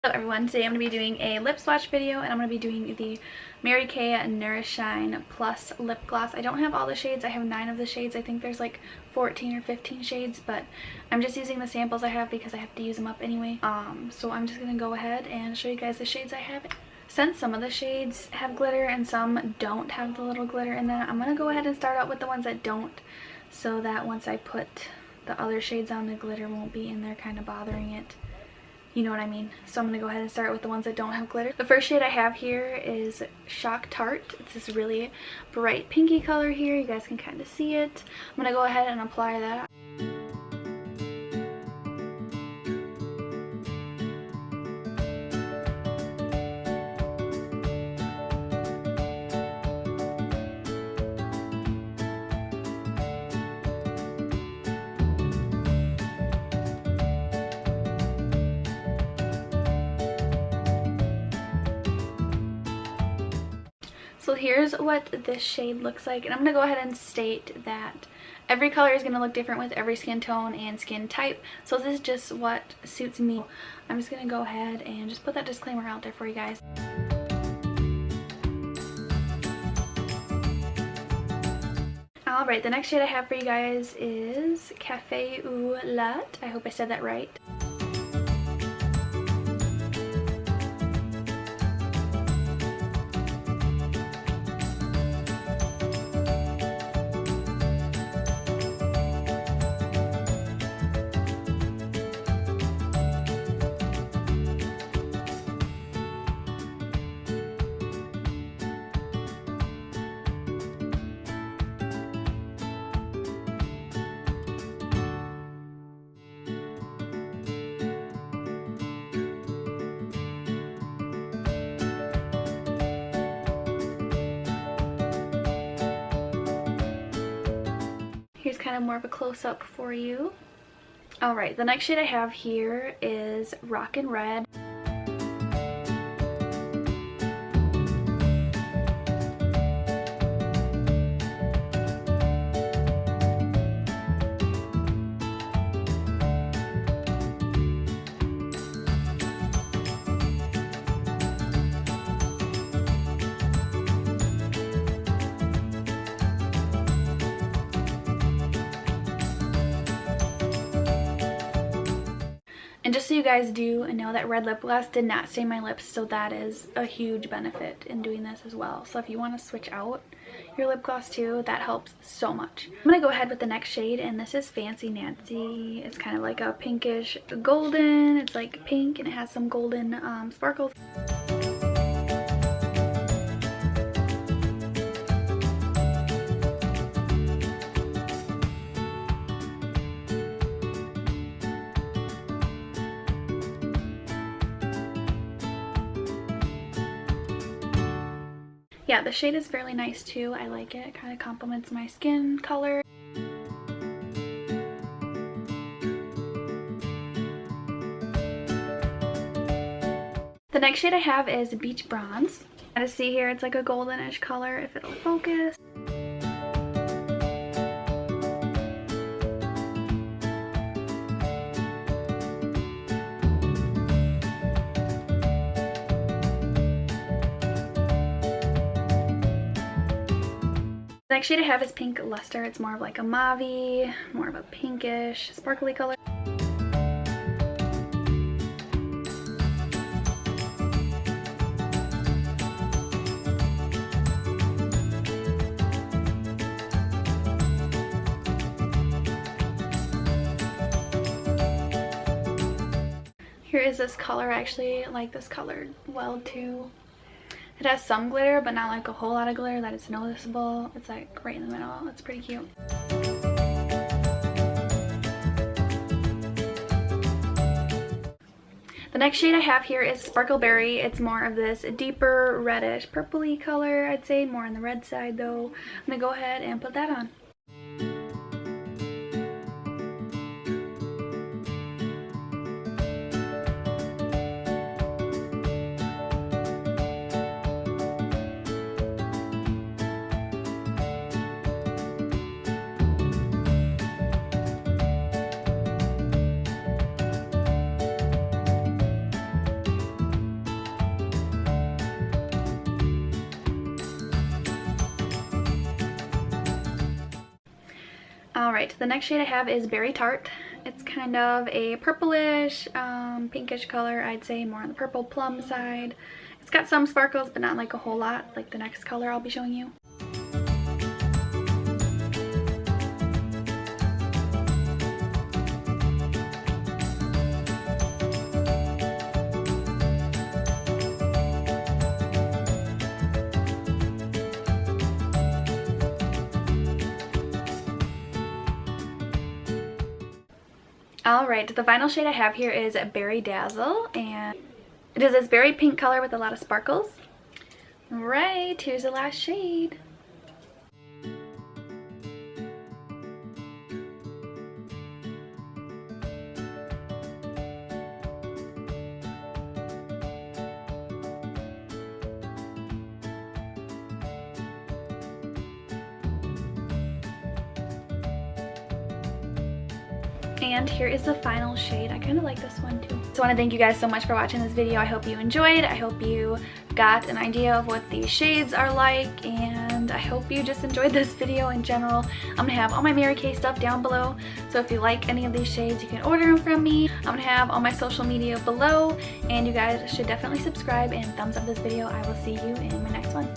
Hello everyone, today I'm going to be doing a lip swatch video and I'm going to be doing the Mary Kay Nourishine Plus lip gloss. I don't have all the shades, I have 9 of the shades. I think there's like 14 or 15 shades, but I'm just using the samples I have because I have to use them up anyway. So I'm just going to go ahead and show you guys the shades I have. Since some of the shades have glitter and some don't have the little glitter in them, I'm going to go ahead and start out with the ones that don't, so that once I put the other shades on, the glitter won't be in there kind of bothering it. You know what I mean? So I'm going to go ahead and start with the ones that don't have glitter. The first shade I have here is Shock Tart. It's this really bright pinky color here. You guys can kind of see it. I'm going to go ahead and apply that. So here's what this shade looks like, and I'm going to go ahead and state that every color is going to look different with every skin tone and skin type, so this is just what suits me. I'm just going to go ahead and just put that disclaimer out there for you guys. Alright, the next shade I have for you guys is Cafe au Lait. I hope I said that right. Here's kind of more of a close-up for you. Alright, the next shade I have here is Rockin' Red. And just so you guys do know, that red lip gloss did not stain my lips, so that is a huge benefit in doing this as well. So if you want to switch out your lip gloss too, that helps so much. I'm going to go ahead with the next shade, and this is Fancy Nancy. It's kind of like a pinkish golden. It's like pink and it has some golden sparkles. Yeah, the shade is fairly nice too. I like it. It kind of complements my skin color. The next shade I have is Beach Bronze. As you see here, it's like a goldenish color if it'll focus. The next shade I have is Pink Luster. It's more of like a mauve, more of a pinkish, sparkly color. Here is this color. I actually like this color well too. It has some glitter, but not like a whole lot of glitter that it's noticeable. It's like right in the middle. It's pretty cute. The next shade I have here is Sparkle Berry. It's more of this deeper reddish purpley color, I'd say. More on the red side though. I'm going to go ahead and put that on. Alright, the next shade I have is Berry Tart. It's kind of a purplish, pinkish color, I'd say more on the purple plum side. It's got some sparkles, but not like a whole lot, like the next color I'll be showing you. Alright, the final shade I have here is Berry Dazzle, and it is this berry pink color with a lot of sparkles. Alright, here's the last shade. And here is the final shade. I kind of like this one too. So I want to thank you guys so much for watching this video. I hope you enjoyed. I hope you got an idea of what these shades are like, and I hope you just enjoyed this video in general. I'm going to have all my Mary Kay stuff down below, so if you like any of these shades, you can order them from me. I'm going to have all my social media below, and you guys should definitely subscribe and thumbs up this video. I will see you in my next one.